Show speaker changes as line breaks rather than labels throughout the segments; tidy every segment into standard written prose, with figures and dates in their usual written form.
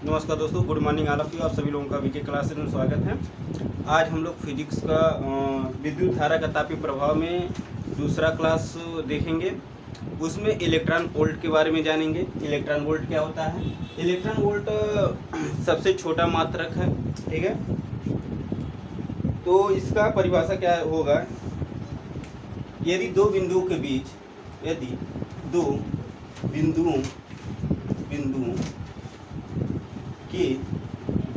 नमस्कार दोस्तों, good morning all of you. आप सभी लोगों का वीके क्लासेस में स्वागत है। आज हम लोग फिजिक्स का विद्युत धारा का तापीय प्रभाव में दूसरा क्लास देखेंगे। उसमें इलेक्ट्रॉन वोल्ट के बारे में जानेंगे। इलेक्ट्रॉन वोल्ट क्या होता है? इलेक्ट्रॉन वोल्ट सबसे छोटा मात्रक है, ठीक है। तो इसका परिभाषा क्या होगा? यदि दो बिंदुओं के बीच, यदि दो बिंदुओं के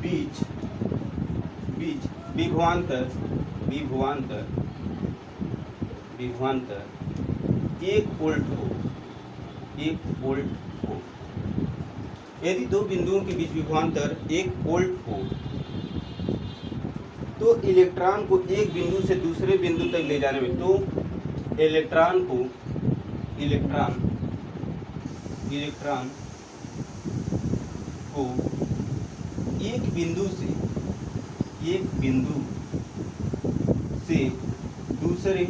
बीच विभवांतर 1 वोल्ट हो, यदि दो बिंदुओं के बीच विभवांतर 1 वोल्ट हो तो इलेक्ट्रॉन को एक बिंदु से दूसरे बिंदु तक ले जाने में, तो इलेक्ट्रॉन को एक बिंदु से दूसरे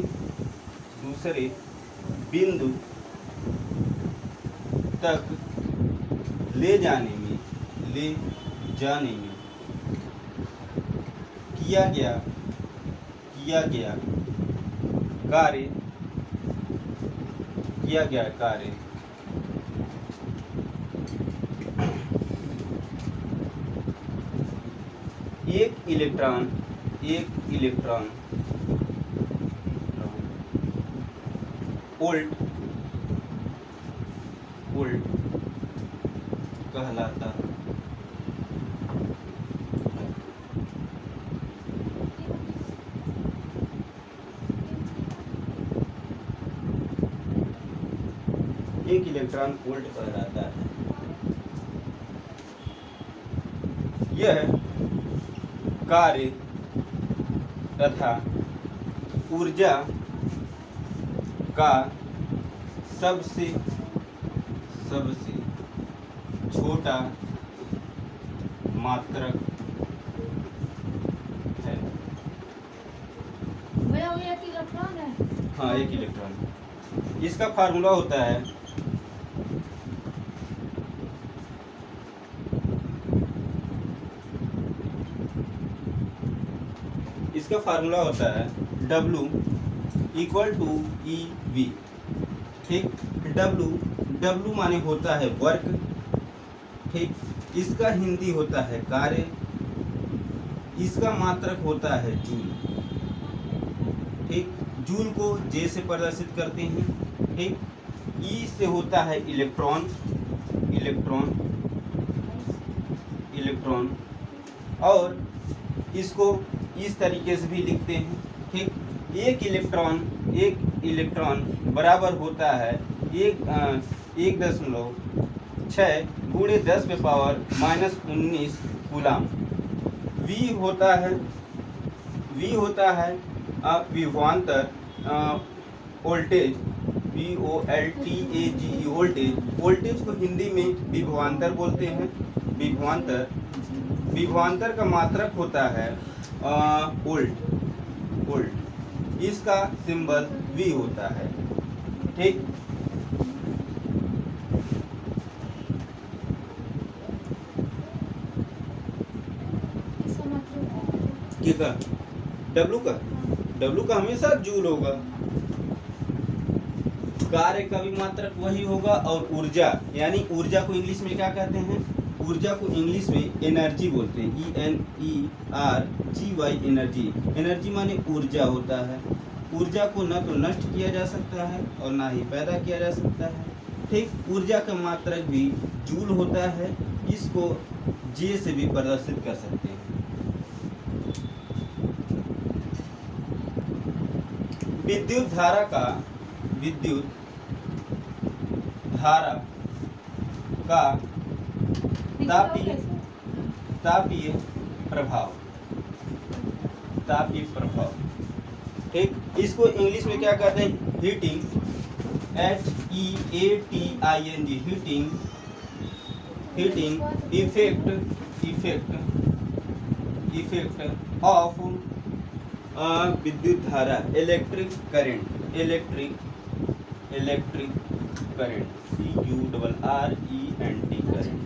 बिंदु तक ले जाने में किया गया कार्य एक इलेक्ट्रॉन वोल्ट कहलाता है। एक इलेक्ट्रॉन वोल्ट कहलाता है। यह कार्य तथा ऊर्जा का सबसे छोटा मात्रक है।
भैया वो एक इलेक्ट्रॉन है।
हाँ, एक इलेक्ट्रॉन। इसका फार्मूला होता है W इक्वल टू EV, ठीक। W माने होता है वर्क, ठीक। इसका हिंदी होता है कार्य, इसका मात्रक होता है जूल, ठीक। जूल को J से प्रदर्शित करते हैं, ठीक। E से होता है इलेक्ट्रॉन, और इसको इस तरीके से भी लिखते हैं, ठीक। एक इलेक्ट्रॉन बराबर होता है 1.6 गुणे 10 पे पावर -19 कूलाम। V होता है विभवांतर वोल्टेज, VOLTAGE वोल्टेज को हिंदी में विभवांतर बोलते हैं। विभवांतर का मात्रक होता है वोल्ट, इसका सिंबल V होता है, ठीक। क्या W का हमेशा जूल होगा। कार्य का भी मात्रक वही होगा, और ऊर्जा, यानी ऊर्जा को इंग्लिश में क्या कहते हैं? ऊर्जा को इंग्लिश में एनर्जी बोलते हैं, ENERGY एनर्जी माने ऊर्जा होता है। ऊर्जा को न तो नष्ट किया जा सकता है और ना ही पैदा किया जा सकता है, ठीक। ऊर्जा का मात्रक भी जूल होता है, इसको J से भी प्रदर्शित कर सकते हैं। विद्युत धारा का तापीय प्रभाव, ठीक। इसको इंग्लिश में क्या कहते हैं? Heating, HEATING, heating effect of विद्युत धारा, इलेक्ट्रिक करंट, CURRENT करंट।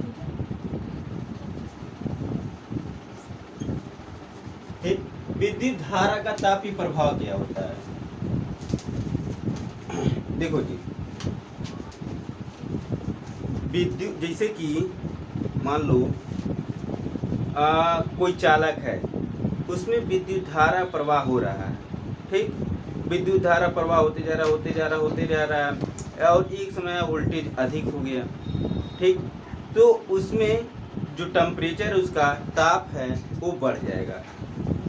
विद्युत धारा का तापीय प्रभाव क्या होता है? देखो जी, विद्युत जैसे कि मान लो कोई चालक है, उसमें विद्युत धारा प्रवाह हो रहा है, ठीक। विद्युत धारा प्रवाह होते जा रहा है और एक समय वोल्टेज अधिक हो गया, ठीक। तो उसमें जो टेम्परेचर उसका ताप है वो बढ़ जाएगा।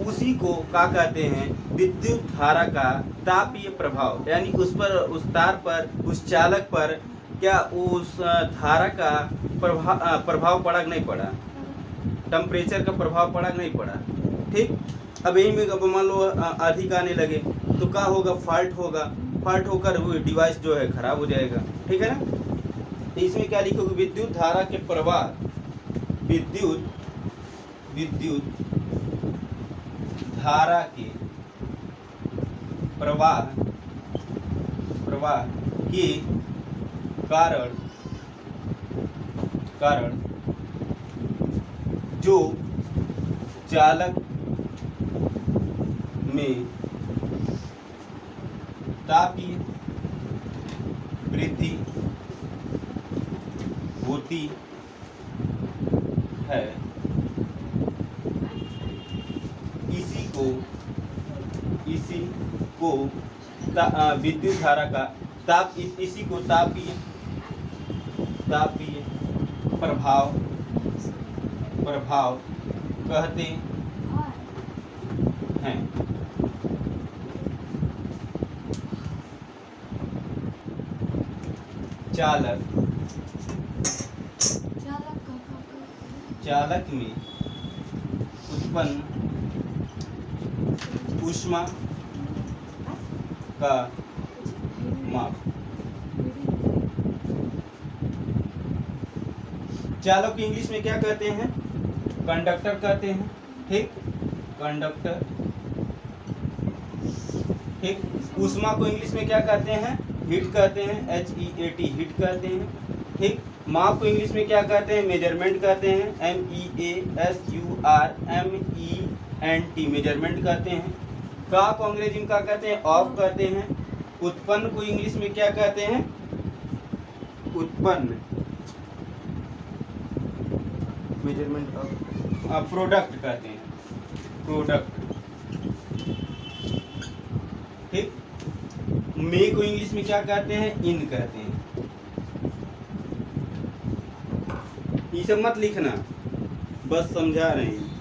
उसी को क्या कहते हैं? विद्युत धारा का तापीय प्रभाव। यानी उस पर, उस तार पर, उस चालक पर क्या उस धारा का प्रभाव पड़ा कि नहीं पड़ा? टेम्परेचर का प्रभाव पड़ा कि नहीं पड़ा? ठीक। अब यही में अब मान लो अधिक आने लगे तो क्या होगा? फॉल्ट होगा। फॉल्ट होकर वो डिवाइस जो है खराब हो जाएगा, ठीक है ना। तो इसमें क्या लिखोगे? विद्युत धारा के प्रवाह, विद्युत धारा के प्रवाह के कारण जो चालक में तापीय वृद्धि होती है, इसी को विद्युत धारा का इसी को तापीय प्रभाव कहते हैं। चालक में उत्पन्न ऊष्मा का माप। चालक को इंग्लिश में क्या कहते हैं? कंडक्टर कहते हैं, ठीक। कंडक्टर, ठीक। ऊष्मा को इंग्लिश में क्या कहते हैं? हीट कहते हैं, HEAT, हीट कहते हैं, ठीक। माप को इंग्लिश में क्या कहते हैं? मेजरमेंट कहते हैं, MEASURMENT, मेजरमेंट कहते हैं। का को अंग्रेजी में क्या कहते हैं? ऑफ कहते हैं। उत्पन्न को इंग्लिश में क्या कहते हैं? उत्पन्न, मेजरमेंट ऑफ, प्रोडक्ट कहते हैं, प्रोडक्ट, ठीक। मे को इंग्लिश में क्या कहते हैं? इन कहते हैं। ये सब मत लिखना, बस समझा रहे हैं।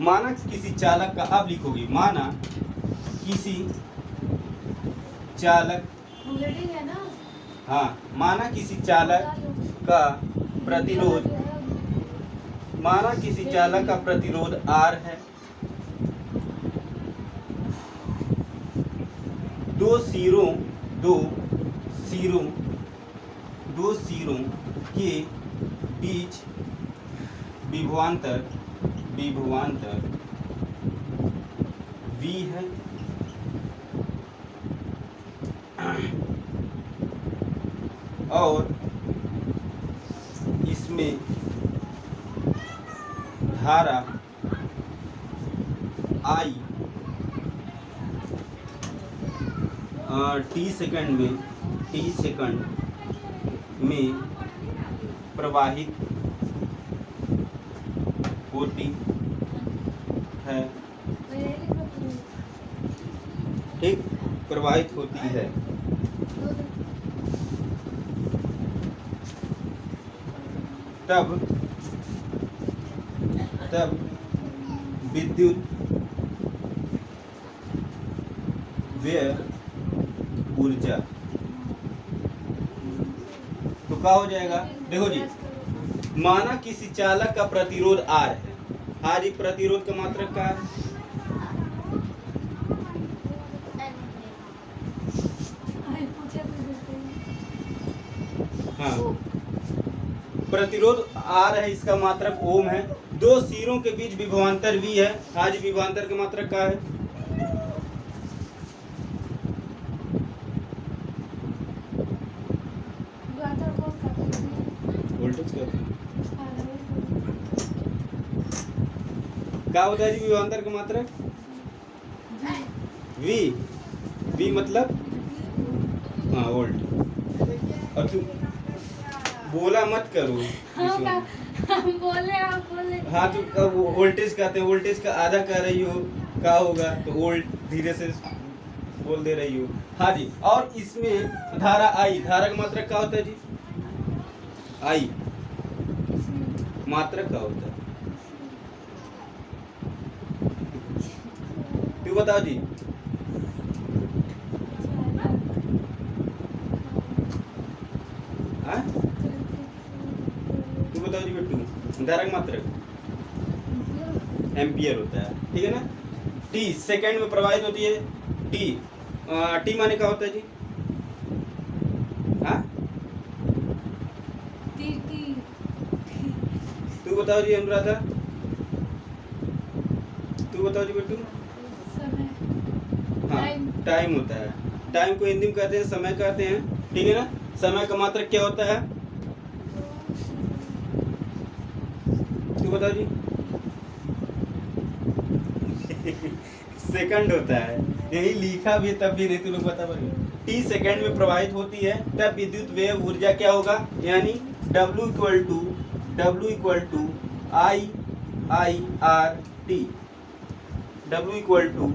माना किसी चालक का, आप लिखोगे माना किसी चालक, हाँ, माना किसी चालक का प्रतिरोध, माना किसी चालक का प्रतिरोध R है। दो सिरों के बीच विभवांतर V है। और इसमें धारा I T सेकंड में प्रवाहित होती है, ठीक, प्रवाहित होती है। तब विद्युत व्यय ऊर्जा, तो क्या हो जाएगा? देखो जी, माना किसी चालक का प्रतिरोध R है। आज ये प्रतिरोध का मात्रक क्या है? हाँ, प्रतिरोध R है, इसका मात्रक ओम है। दो सिरों के बीच विभवांतर V है। आज विभवांतर का मात्रक क्या है? वोल्टेज कहते हैं। क्या होता है जी विभवांतर का मात्रक? वी। वी मतलब हाँ वोल्ट। और तू बोला मत करो।
बोले आप बोले।
हाँ तो कब वोल्टेज कहते हैं, वोल्टेज का आधा कह रही हो क्या होगा, तो वोल्ट धीरे से बोल दे रही हो। हाँ जी, और इसमें धारा आई, धारा का मात्रक क्या होता है जी? आई मात्रक क्या होता है? क्यों बताओ जी? हाँ तू बताओ जी बिट्टू, धारा का मात्रक एम्पियर होता है, ठीक है ना। टी सेकंड में प्रवाहित होती है, टी टी माने क्या होता है जी? हाँ तू बताओ जी अनुराधा, तू बताओ जी बिट्टू। हाँ टाइम होता है, टाइम को हिंदी में कहते हैं समय कहते हैं, ठीक है ना। समय का मात्रक क्या होता है? तू बताओ जी। सेकंड होता है, यही लिखा भी तब भी नहीं तू लोग बता पाएंगे। टी सेकंड में प्रवाहित होती है तब विद्युत वेव ऊर्जा क्या होगा, यानी W equal to I R T. W equal to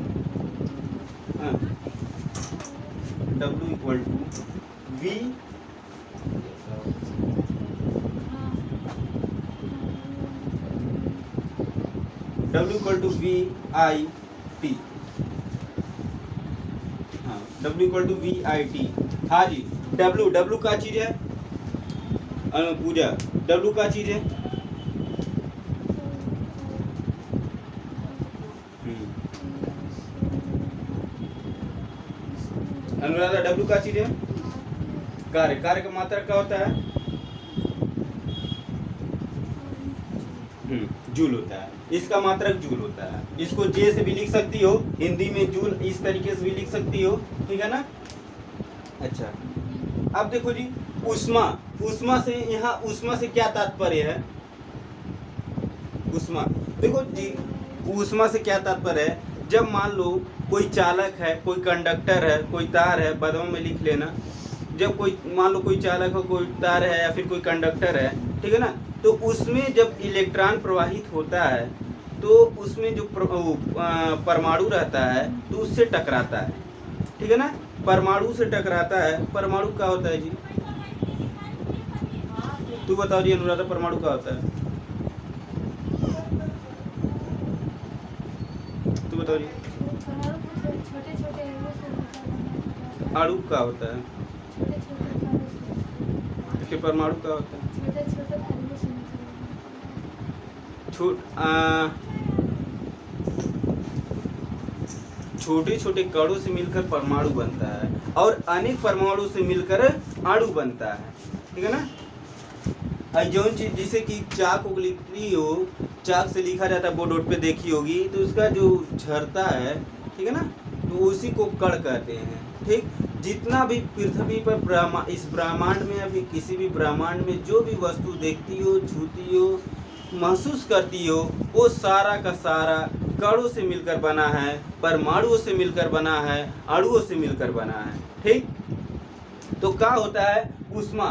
V W equal to V I T. हाँ W equal to V I T. हाँ जी, W का चीज है पूजा, W का चीज है? अनुराधा W का चीज है? कार्य। कार्य का मात्रक क्या होता है? जूल होता है, इसका मात्रक जूल होता है। इसको जे से भी लिख सकती हो, हिंदी में जूल इस तरीके से भी लिख सकती हो, ठीक है ना। अच्छा अब देखो जी उष्मा, उष्मा से यहाँ उष्मा से क्या तात्पर्य है? उष्मा देखो जी, उष्मा से क्या तात्पर्य है? जब मान लो कोई चालक है, कोई कंडक्टर है, कोई तार है, बदों में लिख लेना। जब कोई मान लो कोई चालक हो, कोई तार है या फिर कोई कंडक्टर है, ठीक है ना, तो उसमें जब इलेक्ट्रॉन प्रवाहित होता है तो उसमें जो परमाणु रहता है तो उससे टकराता है, ठीक है ना। परमाणु से टकराता है, परमाणु क्या होता है जी? तू बताओ जी अनुराधा, परमाणु क्या होता है? तू बताओ जी। अणु क्या होता है? फिर परमाणु क्या होता है? छोटे छोटे कणों से मिलकर परमाणु बनता है और अनेक परमाणु से मिलकर अणु बनता है, ठीक है ना। जौन चीज जैसे कि चाक को लिखती हो, चाक से लिखा जाता है, बोर्ड पे देखी होगी, तो उसका जो झरता है, ठीक है ना, तो उसी को कण कहते हैं, ठीक। जितना भी पृथ्वी पर इस ब्रह्मांड में या फिर किसी भी ब्रह्मांड में जो भी वस्तु देखती हो, छूती हो, महसूस करती हो, वो सारा का सारा कणों से मिलकर बना है, परमाणुओं से मिलकर बना है, अणुओं से मिलकर बना है, ठीक। तो क्या होता है ऊष्मा,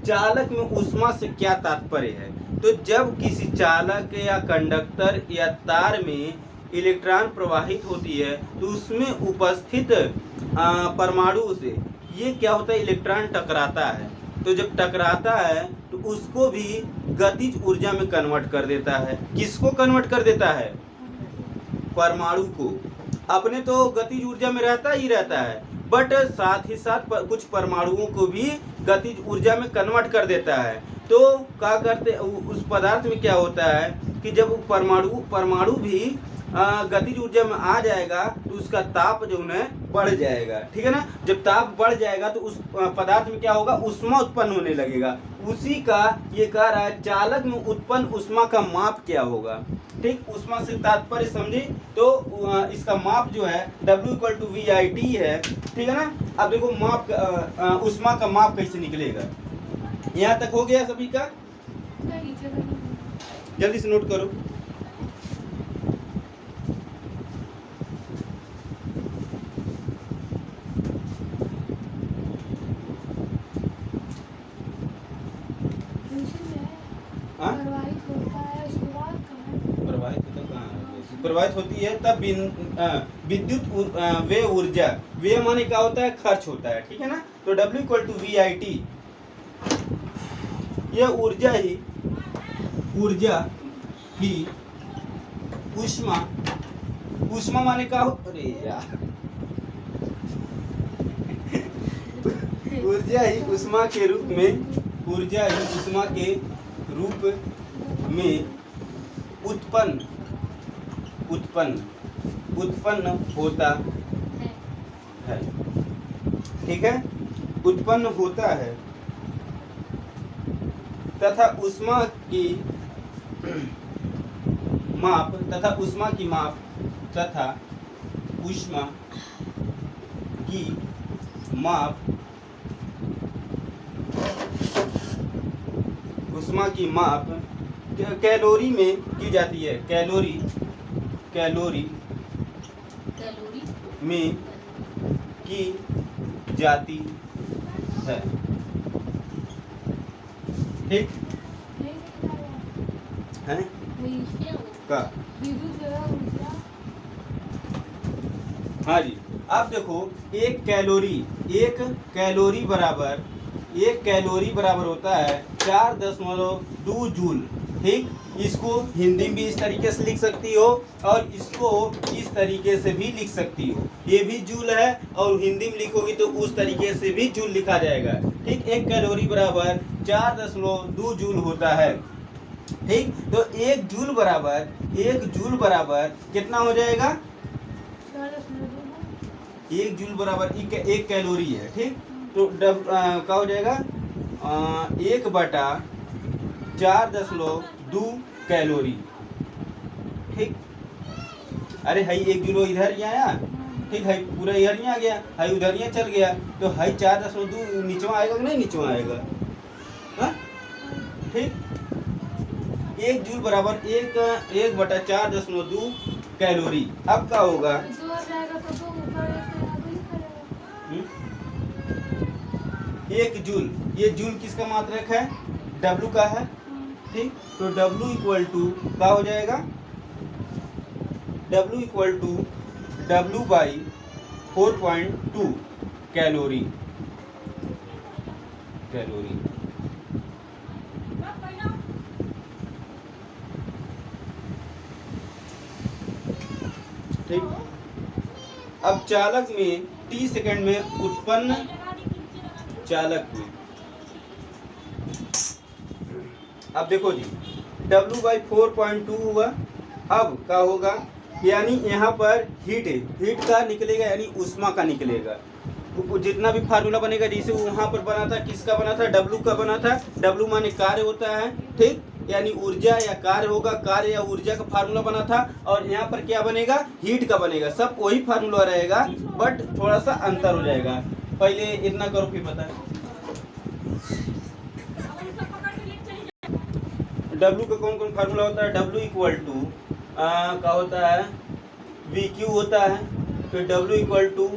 चालक में ऊष्मा से क्या तात्पर्य है? तो जब किसी चालक या कंडक्टर या तार में इलेक्ट्रॉन प्रवाहित होती है तो उसमें उपस्थित परमाणु से ये क्या होता है, इलेक्ट्रॉन टकराता है। तो जब टकराता है तो उसको भी गतिज ऊर्जा में कन्वर्ट कर देता है। किसको कन्वर्ट कर देता है? परमाणु को। अपने तो गतिज ऊर्जा में रहता ही रहता है, बट साथ ही साथ कुछ परमाणुओं को भी गतिज ऊर्जा में कन्वर्ट कर देता है। तो क्या करते, उस पदार्थ में क्या होता है कि जब परमाणु भी गतिज ऊर्जा में आ जाएगा तो उसका ताप जो है बढ़ जाएगा, ठीक है ना। जब ताप बढ़ जाएगा तो उस पदार्थ में क्या होगा, ऊष्मा उत्पन्न होने लगेगा। उसी का ये कह रहा है चालक में उत्पन्न ऊष्मा का माप क्या होगा, ठीक। ऊष्मा से तात्पर्य समझे तो इसका माप जो है W = VIT है, ठीक है ना। अब देखो माप ऊष्मा का माप कैसे निकलेगा। यहाँ तक हो गया सभी का? जल्दी से नोट करो। प्रवाहित होती है तब विद्युत वे ऊर्जा, वे माने क्या होता है, खर्च होता है, ठीक है ना। तो W इक्वल टू VIT, यह ऊर्जा ही ऊष्मा, ऊष्मा माने क्या हो, अरे यार ऊर्जा ही ऊष्मा के रूप में, ऊर्जा ही ऊष्मा के रूप में उत्पन्न होता है, ठीक है, उत्पन्न होता है तथा ऊष्मा की माप तथा ऊष्मा की माप तथा ऊष्मा की माप ऊष्मा की माप कैलोरी में की जाती है, कैलोरी में की जाती है, ठीक है का। हाँ जी, आप देखो एक कैलोरी बराबर होता है 4.2 जूल, ठीक। इसको हिंदी में भी इस तरीके से लिख सकती हो और इसको इस तरीके से भी लिख सकती हो, ये भी जूल है और हिंदी में लिखोगी तो उस तरीके से भी जूल लिखा जाएगा, ठीक। एक कैलोरी बराबर 4.2 जूल होता है, ठीक। तो एक जूल बराबर कितना हो जाएगा, 1 जूल बराबर 1 कैलोरी है, ठीक। तो क्या हो जाएगा 1/4.2 कैलोरी, ठीक। अरे हाई 1 जूल इधर ही आया, ठीक है, पूरा इधर ही आ गया, हाई उधर ही चल गया, तो हाई 4.2 नीचवा आएगा कि नहीं नीचवा आएगा, हाँ, ठीक। 1 जूल बराबर 1/4.2 कैलोरी। अब क्या होगा, 1 जूल, ये जूल किसका मात्रक है, W का है, ठीक। तो W इक्वल टू क्या हो जाएगा, W equal to W/4.2 calorie, ठीक। अब चालक में T सेकंड में उत्पन्न, चालक में, अब देखो जी W/4.2 हुआ, अब क्या होगा, यानी यहाँ पर हीट का निकलेगा, यानी ऊष्मा का निकलेगा, जितना भी फार्मूला बनेगा जैसे वहाँ पर बना था, किसका बना था, W का बना था, W माने कार्य होता है, ठीक, यानी ऊर्जा या कार्य होगा, कार्य या ऊर्जा का फार्मूला बना था, और यहाँ पर क्या बनेगा, हीट का बनेगा, सब वही फार्मूला रहेगा बट थोड़ा सा अंतर हो जाएगा। पहले इतना करो फिर बता, W का कौन कौन फार्मूला होता है, W इक्वल टू क्या होता है, VQ होता है, फिर W इक्वल टू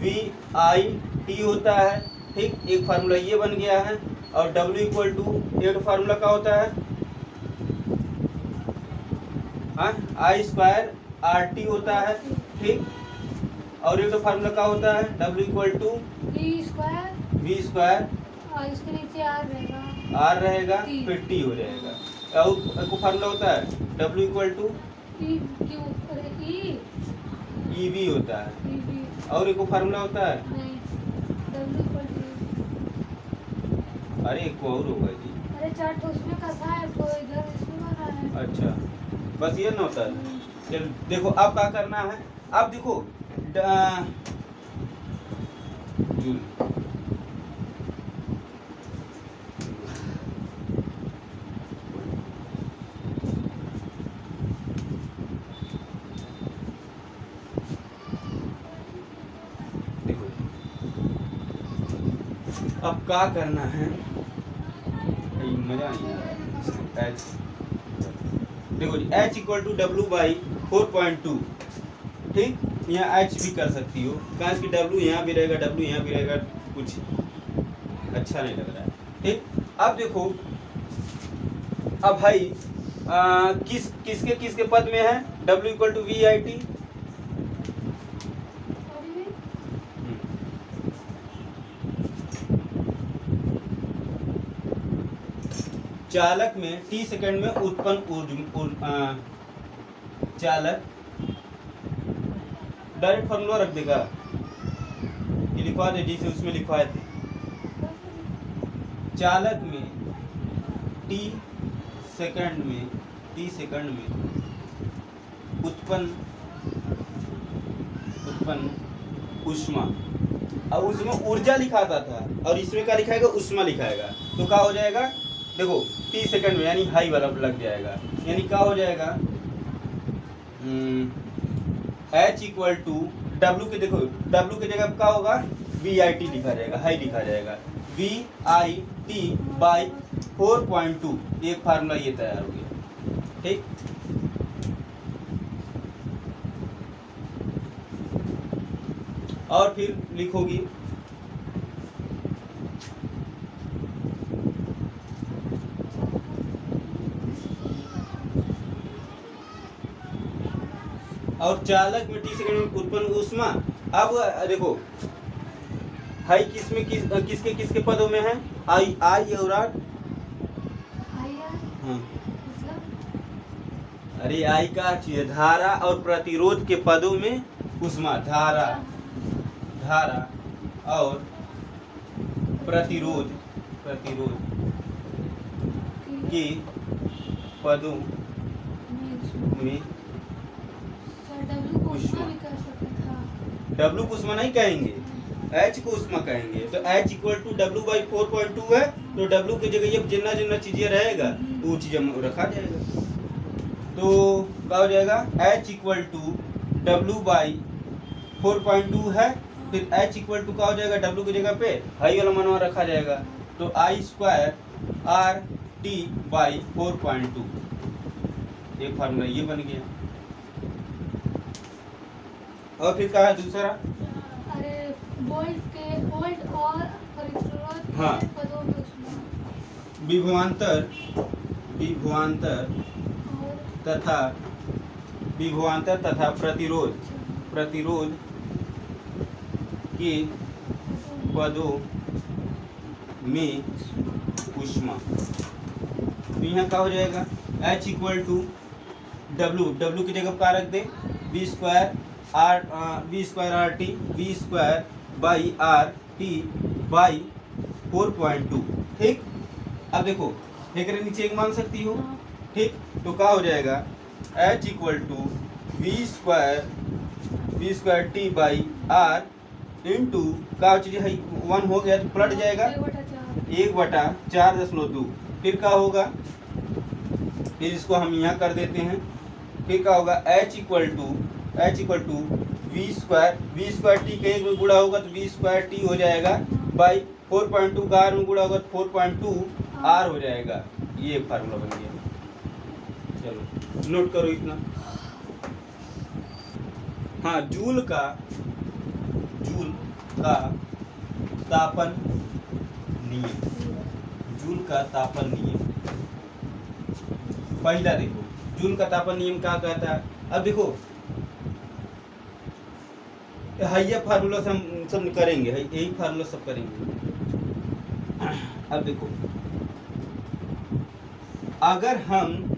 VIT होता है, ठीक, एक फार्मूला ये बन गया है, और W इक्वल टू एक फार्मूला क्या होता है, I2RT होता है, ठीक, और एक फार्मूला क्या होता है, W equal to V square,
इसके नीचे
R रहेगा, फिर T हो जाएगा, और एक फार्मूला होता है W इक्वल टू EV होता है, और एक फार्मूला होता है, अरे एक और होगा जी,
अरे चार तो उसमें का था, तो इधर इसमें बना है,
अच्छा बस ये ना होता है। चल देखो अब क्या करना है, अब देखो जूल, देखो अब क्या करना है, मजा नहीं आ रहा, देखो जी H इक्वल टू W/4.2, ठीक, यहाँ H भी कर सकती हो, कारण कि W यहाँ भी रहेगा, W यहाँ भी रहेगा, कुछ अच्छा नहीं लग रहा है, ठीक। अब देखो, अब भाई किसके पद में है, W इक्वल टू VIT।
और ये
चालक में T सेकंड में उत्पन्न चालक, डायरेक्ट फॉर्मूला रख देगा, ये लिखवा दे जिसे उसमें लिखवाए थे। चालक में T सेकंड में उत्पन्न ऊष्मा, अब उसमें ऊर्जा लिखाता था और इसमें क्या लिखाएगा, ऊष्मा लिखाएगा। तो क्या हो जाएगा, देखो T सेकंड में यानी हाई वाला लग जाएगा, यानी क्या हो जाएगा, H इक्वल टू W के, देखो W की जगह क्या होगा, VIT लिखा जाएगा, हाई लिखा जाएगा, VIT बाई 4.2, एक फार्मूला ये तैयार हो गया। ठीक, और फिर लिखोगी और चालक में T सेकंड में उत्पन्न ऊष्मा। अब देखो हाई किसके किसके पदों में है, आई और आर।
आया
हाँ,
मतलब
अरे आई का चीज है, धारा और प्रतिरोध के पदों में ऊष्मा, धारा और प्रतिरोध के पदों में
डब्ल्यू को ऊष्मा भी कर सकते हैं।
W को ऊष्मा नहीं कहेंगे, H को ऊष्मा कहेंगे। तो H equal to W by 4.2 है, तो W की जगह ये जितना चीजें रहेगा वो चीजें रखा जाएगा। तो क्या हो जाएगा, H equal to W by 4.2 है, फिर H इक्वल टू क्या हो जाएगा, W की जगह पे हाई वाला मानवा रखा जाएगा, तो I स्क्वायर RT बाई 4.2, एक फार्मूला ये बन गया। और फिर कहा दूसरा,
अरे वोल्ट और प्रतिरोध
हाँ।
के पदों में ऊष्मा
विभवांतर
और
तथा प्रतिरोध के पदों में ऊष्मा। तो यहाँ क्या हो जाएगा, H इक्वल टू W की जगह क्या रख दे, V square RT V square by RT by 4.2। ठीक, अब देखो एक नीचे एक मान सकती हो। ठीक, तो क्या हो जाएगा, H equal to V square T by R into का चीज है 1 हो गया तो पलट जाएगा 1/4.2। फिर क्या होगा, फिर इसको हम यहाँ कर देते हैं, फिर क्या होगा, H equal to V square T के एक में गुणा होगा तो V स्क्वायर T हो जाएगा बाई 4.2 का R में गुणा होगा तो 4.2 R हो जाएगा। ये फार्मूला बन गया। चलो नोट करो इतना। हाँ, जूल का तापन नियम, पहला देखो जूल का तापन नियम क्या कहता है। अब देखो हाइया फार्मूला से हम सब करेंगे, यही फार्मूला सब करेंगे। अब देखो, अगर हम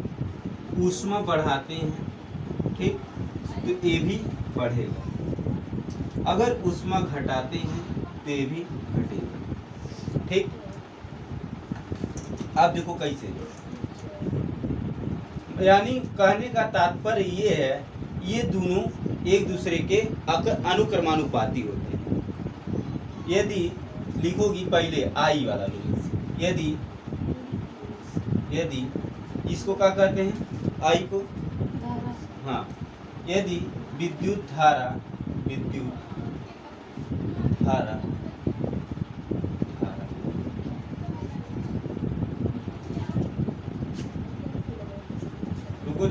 ऊष्मा बढ़ाते हैं, ठीक, तो ये भी बढ़ेगा, अगर ऊष्मा घटाते हैं तो ये भी घटेगा। ठीक, अब देखो कैसे, यानी कहने का तात्पर्य ये है, ये दोनों एक दूसरे के अनुक्रमानुपाती होते हैं। यदि लिखोगी पहले आई वाला लोग, यदि इसको क्या कहते हैं, आई को, हाँ, यदि विद्युत धारा रुको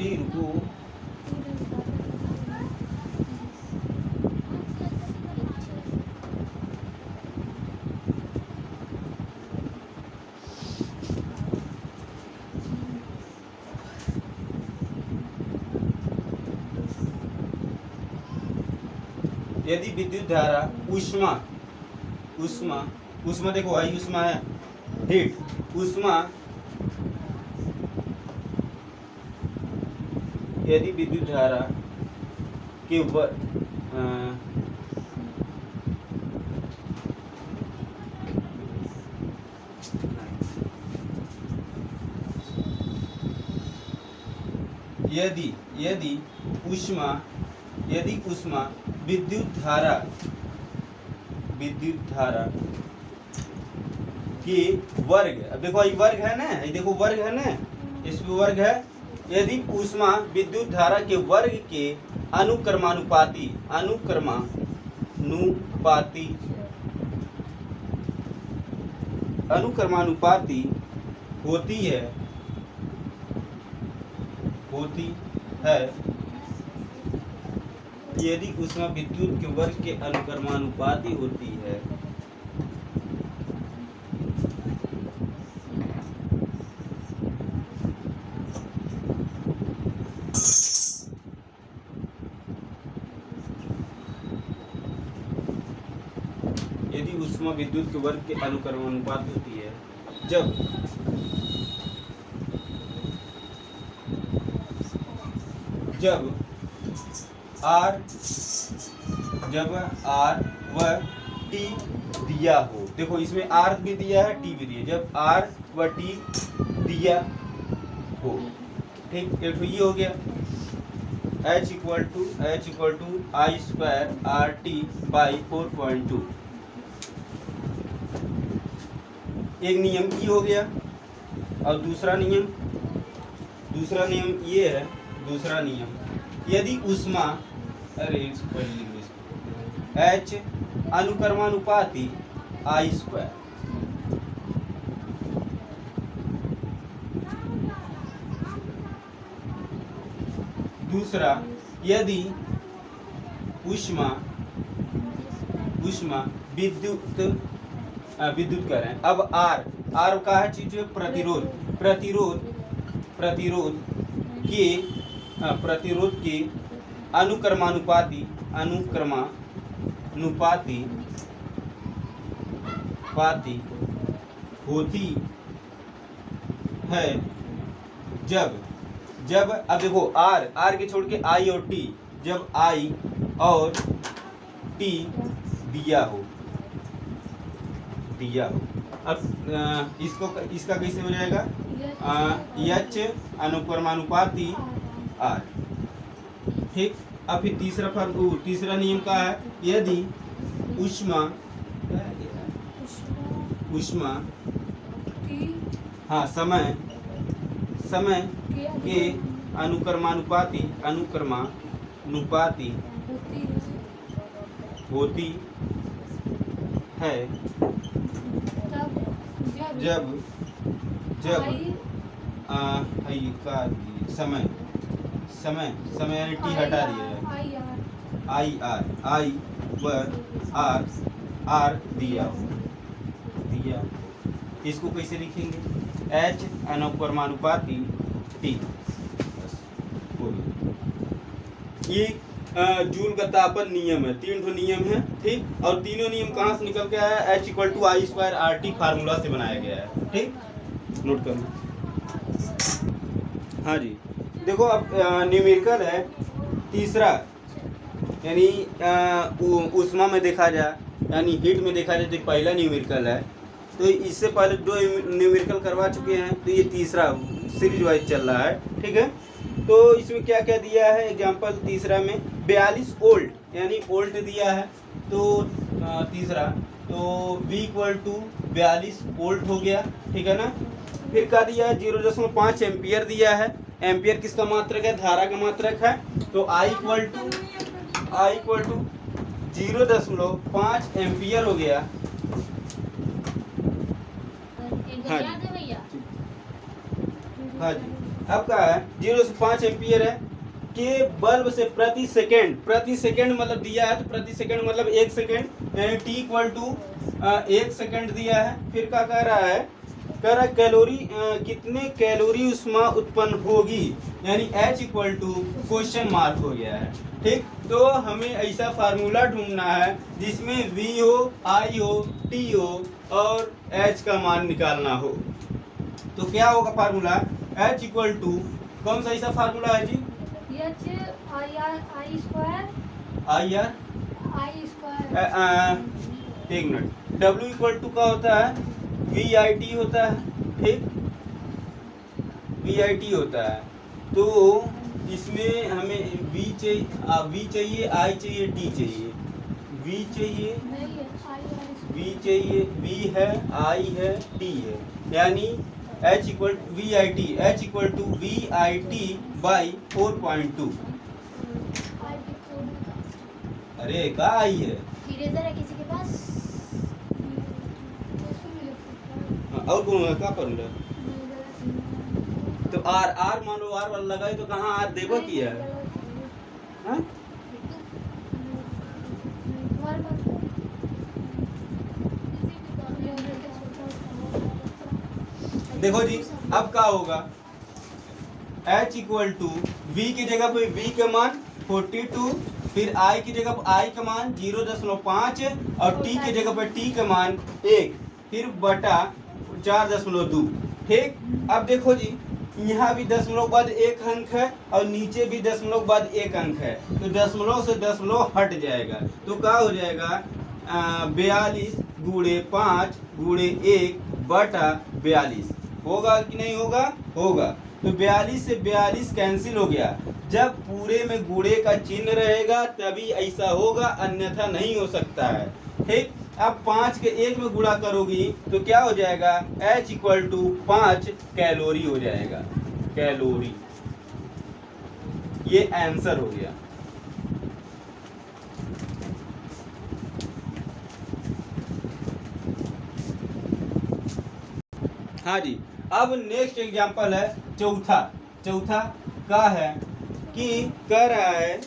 यदि विद्युत धारा ऊष्मा ऊष्मा ऊष्मा देखो आई ऊष्मा है, हीट ऊष्मा, यदि विद्युत धारा के यदि ऊष्मा विद्युत धारा के वर्ग, अब देखो ये वर्ग है ना, ये देखो वर्ग है ना, इसमें वर्ग है, यदि ऊष्मा विद्युत धारा के वर्ग के अनुक्रमानुपाती होती है, यदि ऊष्मा विद्युत के वर्ग के अनुक्रमानुपाती होती है, यदि ऊष्मा विद्युत के वर्ग के अनुक्रमानुपात होती है, जब R व T दिया हो, देखो इसमें R भी दिया है, T भी दिया है, जब R व T दिया हो, ठीक, एक तो ये हो गया H equal to I square RT by 4.2, एक नियम ये हो गया। और दूसरा नियम ये है, दूसरा नियम, यदि ऊष्मा H अनुक्रमानुपाती I स्क्वायर, दूसरा यदि ऊष्मा विद्युत करें, अब R का है चीज है प्रतिरोध के अनुक्रमानुपाती होती है, जब अब देखो R के छोड़ के I और T, जब I और T दिया हो, अब इसका कैसे हो जाएगा, H अनुक्रमानुपाती R, ठीक। अब फिर तीसरा नियम का है, यदि ऊष्मा हाँ समय के अनुक्रमानुपाती होती है, जब समय यानी टी हटा दिया है, आई व आर दिया, इसको कैसे लिखेंगे, H अनुक्रमानुपाती T, ये जूल का तापन नियम है, 3 नियम है, ठीक। और तीनों नियम कहाँ से निकल के आया, H equal to I square RT formula से बनाया गया है, ठीक, नोट कर लो। हाँ जी, देखो अब न्यूमेरिकल है तीसरा, यानी ऊष्मा में देखा जाए, यानी हीट में देखा जाए, तो पहला न्यूमेरिकल है, तो इससे पहले 2 न्यूमेरिकल करवा चुके हैं, तो ये तीसरा सीरीज वाइज चल रहा है, ठीक है। तो इसमें क्या क्या दिया है, एग्जांपल तीसरा में 42 वोल्ट, यानी वोल्ट दिया है, तो तीसरा तो V इक्वल टू 42 वोल्ट हो गया, ठीक है ना। फिर क्या दिया है, 0.5 एम्पियर दिया है, एम्पियर किसका मात्रक है, धारा का मात्रक है, तो I इक्वल टू 0.5 एम्पियर हो गया। हाँ जी, अब क्या है, 0.5 एम्पियर है के बल्ब से प्रति सेकंड मतलब दिया है, तो प्रति सेकंड मतलब 1 सेकंड, यानी T इक्वल टू 1 सेकंड दिया है। फिर क्या कह रहा है कह रहा कैलोरी कितने कैलोरी ऊष्मा उत्पन्न होगी, यानी H equal to question mark हो गया है। ठीक, तो हमें ऐसा फार्मूला ढूंढना है जिसमें V हो, I हो, T हो और H का मान निकालना हो। तो क्या होगा फार्मूला, H इक्वल टू कौन सा ऐसा फार्मूला है जी,
H I R I square
I R
I square
एक मिनट, W इक्वल टू का होता है वी आई टी होता है। ठीक, वी आई टी होता है। तो इसमें हमें V चाहिए, I चाहिए, T चाहिए। V चाहिए,
नहीं है आई आर
V चाहिए, V है, I है, T है, यानी H equal V I T, H equal to V I T by 4.2।
I की
अरे का आई है,
इरेजर है किसी के पास? इसको भी लिख सकता है।
और कौन है का पर
नहीं, गलत है।
तो आर मान लो, आर वाला लगाई तो कहाँ आर देबो की है,
गलत है।
हाँ?
तुम्हारे पास है?
देखो जी, अब क्या होगा, H इक्वल टू V की जगह पे V का मान 42, फिर I की जगह पे I का मान 0.5 और T की जगह पे T का मान 1, फिर बटा 4.2। ठीक, अब देखो जी, यहाँ भी दशमलव बाद एक अंक है और नीचे भी दशमलव बाद एक अंक है, तो दशमलव से दशमलव हट जाएगा, तो क्या हो जाएगा 42 गुणे 5 गुणे 1 बटा 42। होगा कि नहीं होगा, होगा। तो 42 से 42 कैंसिल हो गया, जब पूरे में गुणे का चिन्ह रहेगा तभी ऐसा होगा, अन्यथा नहीं हो सकता है। ठीक, अब 5 के 1 में गुणा करोगी तो क्या हो जाएगा, H इक्वल टू 5 कैलोरी हो जाएगा, कैलोरी। ये आंसर हो गया। हाँ जी, अब नेक्स्ट एग्जांपल है चौथा। चौथा का है कि कह रहा है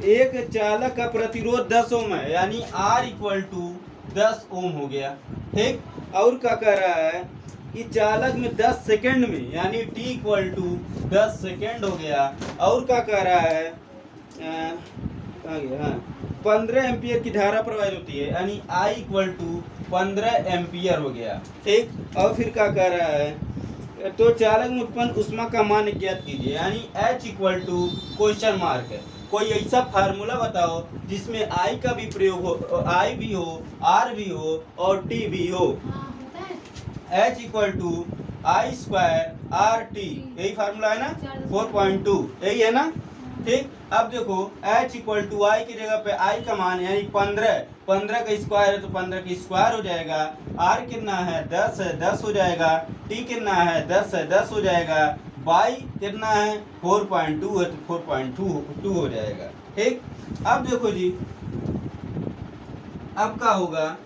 एक चालक का प्रतिरोध 10 ओम है, यानी R इक्वल टू 10 ओम हो गया। ठीक, और क्या कह रहा है कि चालक में 10 सेकंड में, यानी T इक्वल टू 10 सेकंड हो गया। और क्या कह रहा है, कहाँ गया, हाँ, 15 एम्पियर की धारा प्रवाहित होती है, यानी I इक्वल टू 15 एम्पियर हो गया। ठीक, और फिर क्या कह रहा है, तो चालक में उत्पन्न ऊष्मा का मान ज्ञात कीजिए, यानी H equal to question mark है। कोई ऐसा फार्मूला बताओ जिसमें I का भी प्रयोग हो, I भी हो, R भी हो और T भी हो।
हाँ, होता है।
H equal to I square R T, यही फार्मूला है ना, 4.2 यही है ना। ठीक, अब देखो H इक्वल टू I की जगह पे I का मान यानी 15, 15 का स्क्वायर है तो 15 का स्क्वायर हो जाएगा। R कितना है, 10 है, 10 हो जाएगा। T कितना है, 10 है, 10 हो जाएगा। Y कितना है, 4.2 है तो 4.2 हो जाएगा। ठीक, अब देखो जी, अब क्या होगा,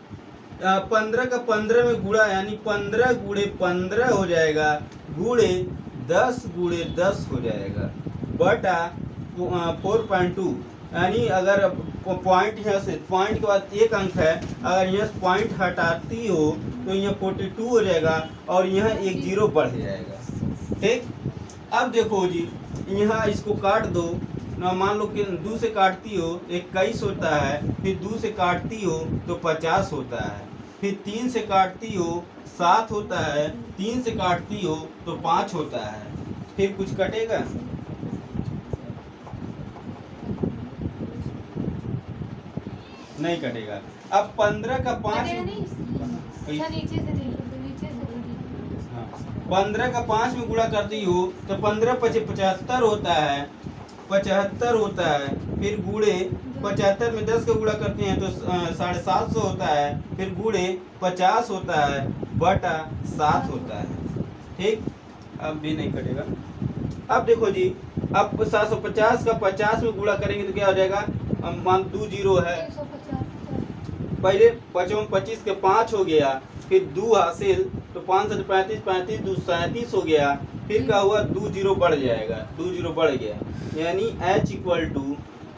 15 का 15 में गुणा, यानी 15 गुणे 15 हो जाएगा, गुणे 10 गुणे 10 हो जाएगा, बटा 4.2। यानी अगर पॉइंट यहाँ से, पॉइंट के बाद एक अंक है, अगर यहाँ से पॉइंट हटाती हो तो यहाँ 42 हो जाएगा और यहाँ एक जीरो बढ़ जाएगा। ठीक, अब देखो जी, यहाँ इसको काट दो ना, मान लो कि 2 से काटती हो 21 होता है, फिर 2 से काटती हो तो 50 होता है, फिर 3 से काटती हो 7 होता है, 3 से काटती हो तो 5 होता है, फिर कुछ कटेगा, नहीं कटेगा। अब 15 का 5
नीचे से देख लो, नीचे से।
हाँ, 15 का 5 में गुणा करती हो तो 15 पचे 75 होता है, 75 होता है, फिर गुणे 75 में 10 का गुणा करते हैं तो 750 होता है, फिर गुणे 50 होता है, बटा 7 होता है। ठीक, अब भी नहीं कटेगा। अब देखो जी, अब 750 का 50 में गुणा करेंगे तो क्या हो जाएगा, मान 2 जीरो है,
150।
पहले 25 के 5 हो गया, फिर 2 हासिल तो 5 से 35, 35 2 37 हो गया, फिर क्या हुआ, 2 जीरो बढ़ जाएगा, 2 जीरो बढ़ गया, यानी H इक्वल टू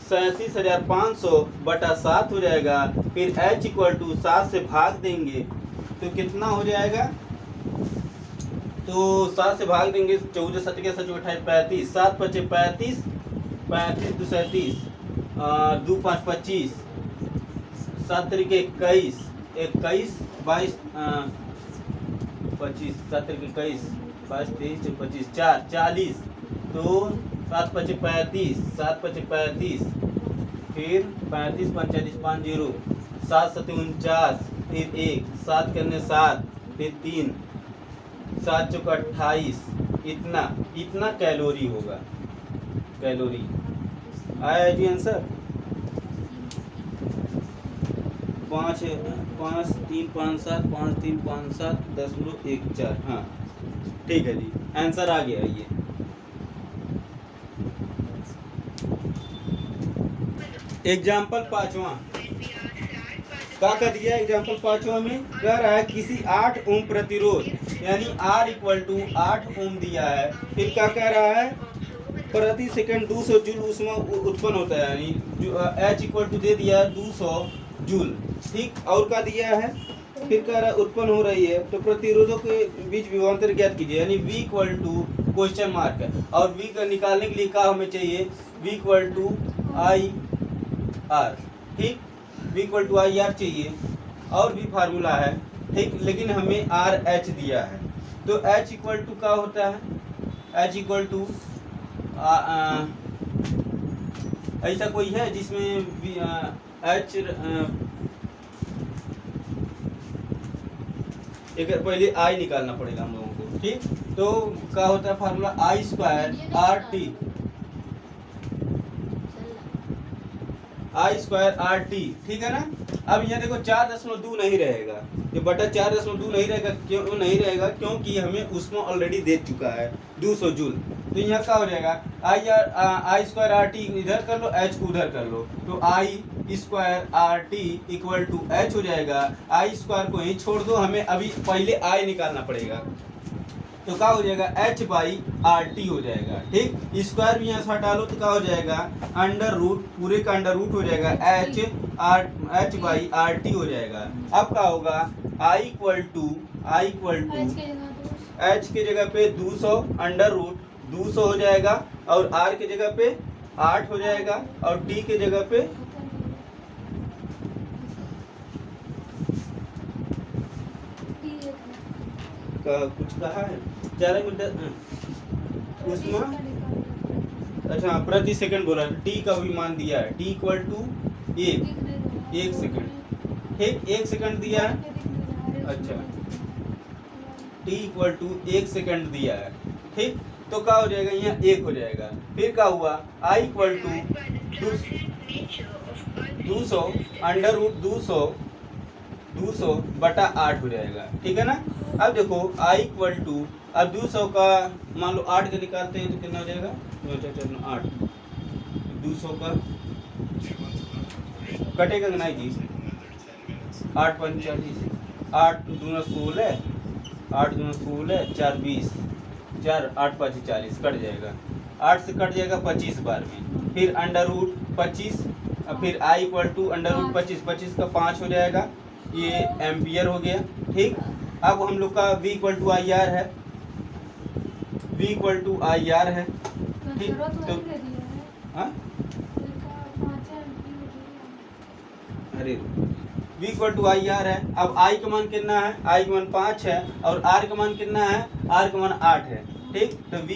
37,500 बटा 7 हो जाएगा। फिर H इक्वल टू 7 से भाग देंगे तो कितना हो जाएगा, तो 7 से भाग देंगे, 14 7 के 7 28 35, 7 5 35, 35 2 37, 2 5 25, 7 तरीके 21, 21 22 25, 7 तरीके 21 22 23 25 4 40, तो 7 5 35, 7 5 35, फिर 35 45 50, 7 7 49, फिर 1 7 करने 7, फिर 3 7 चौक 28, इतना कैलोरी होगा। कैलोरी आया जी आंसर? 5 5 3 5 7 5 3 5 7 10.14। हाँ ठीक है जी, आंसर आ गया ये। एग्जाम्पल 5वां क्या कर दिया? एग्जाम्पल 5वां में कह रहा है किसी 8 ओम प्रतिरोध यानी R इक्वल टू 8 ओम दिया है, फिर क्या कह रहा है? प्रति सेकंड 200 जूल ऊष्मा उत्पन्न होता है, यानी H इक्वल टू दे दिया 200 जूल, ठीक। और क्या दिया है? फिर कह रहा है उत्पन्न हो रही है, तो प्रतिरोधों के बीच विभवांतर ज्ञात कीजिए, यानी V equal to question mark है, और V का निकालने के लिए क्या हमें चाहिए? V equal to I R, ठीक। V equal to I R चाहिए, और भी फार्मूला है, ठीक, लेकिन हमें आर एच दिया है, तो H इक्वल टू क्या होता है? H इक्वल टू ऐसा कोई है जिसमें H एक पहले I निकालना पड़ेगा हम लोगों को, ठीक। तो क्या होता है फार्मूला? आई स्क्वायर आर टी, आई स्क्वायर आर टी, ठीक है ना। अब यहाँ देखो 4.2 नहीं रहेगा, ये बटा 4.2 नहीं रहेगा। क्यों नहीं रहेगा? क्योंकि हमें उसमें ऑलरेडी दे चुका है 200 जूल। तो यहाँ क्या हो जाएगा? आई स्क्वायर आर टी इधर कर लो, एच उधर कर लो, तो I square R T equal to H हो जाएगा। आई स्क्वायर को ही छोड़ दो, हमें अभी पहले आई निकालना पड़ेगा, तो क्या हो जाएगा? एच बाई आर टी हो जाएगा, ठीक। स्क्वायर भी यहाँ से हटा लो तो क्या हो जाएगा? अंडर रूट, पूरे का अंडर रूट हो जाएगा, एच बाई आर टी हो जाएगा। अब क्या होगा? आई इक्वल टू एच के जगह पे 200 अंडर रूट 200 हो जाएगा, और आर के जगह पे 8 हो जाएगा, और टी के जगह पे कुछ कहा है 4 मिनट उसमें। अच्छा प्रति सेकंड बोला, टी का भी मान दिया है, टी इक्वल टू 1 सेकंड, ठीक, 1 सेकंड दिया है। अच्छा टी इक्वल टू 1 सेकंड दिया है, ठीक। तो क्या हो जाएगा? यहाँ 1 हो जाएगा। फिर क्या हुआ? I equal to 200 under root 200 बटा 8 हो जाएगा, ठीक है ना। अब देखो आई इक्वल टू, अब 200 का मान लो 8 का निकालते हैं तो कितना हो जाएगा? 8 200 का कटेगा नहीं जी, 8 5 40, 8 दूना 16, 8 दूना 16, 4 20, 4 8 5 40, कट जाएगा, 8 से कट जाएगा 25 बार में। फिर अंडर रूट 25, फिर I equal to under root 25, 25 का 5 हो जाएगा, ये एम्पियर हो गया, ठीक। अब हम लोग का V equal to I R है, V equal to I R है, ठीक। तो हाँ अरे V equal to I R है। अब I का मान कितना है? I का मान 5 है, और R का मान कितना है? R का मान 8 है, ठीक। तो V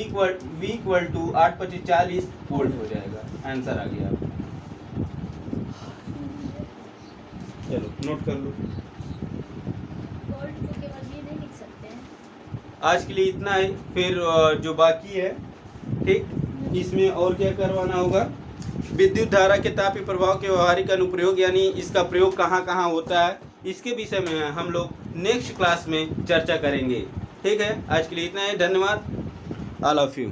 इक्वल टू 8 25 40 वोल्ट हो जाएगा। आंसर आ गया, चलो नोट कर लो। आज के लिए इतना ही, फिर जो बाकी है, ठीक, इसमें और क्या करवाना होगा? विद्युत धारा के तापीय प्रभाव के व्यवहारिक अनुप्रयोग, यानी इसका प्रयोग कहाँ कहाँ होता है, इसके विषय में हम लोग नेक्स्ट क्लास में चर्चा करेंगे, ठीक है। आज के लिए इतना ही, धन्यवाद, आई लव यू।